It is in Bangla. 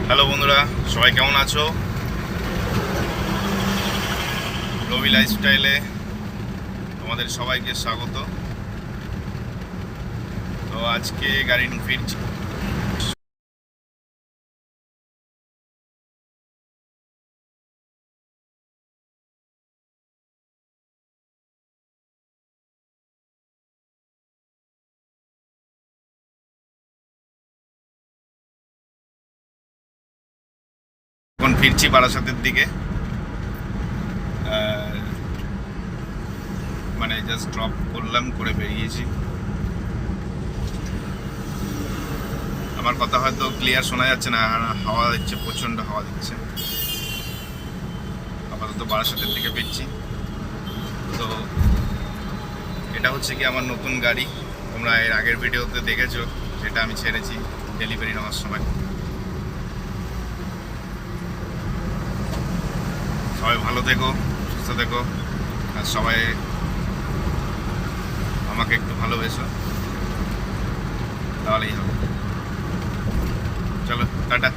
হ্যালো বন্ধুরা, সবাই কেমন আছো? রবি লাইফস্টাইলে তোমাদের সবাইকে স্বাগত। তো আজকে গাড়ি নিয়ে ফিরছি। এখন ফিরছি বারাসাতের দিকে। মানে জাস্ট ড্রপ করলাম, করে বেরিয়েছি। আমার কথা হয়তো ক্লিয়ার শোনা যাচ্ছে না, হাওয়া দিচ্ছে, প্রচণ্ড হাওয়া দিচ্ছে। আপাতত বারাসাতের দিকে ফিরছি। তো এটা হচ্ছে কি আমার নতুন গাড়ি। তোমরা এর আগের ভিডিওতে দেখেছো, সেটা আমি ছেড়েছি ডেলিভারি নেওয়ার সময়। সবাই ভালো থেকো, সুস্থ থেকো, আর সবাই আমাকে একটু ভালোবেসো, তাহলেই হবে। চলো, টাটা।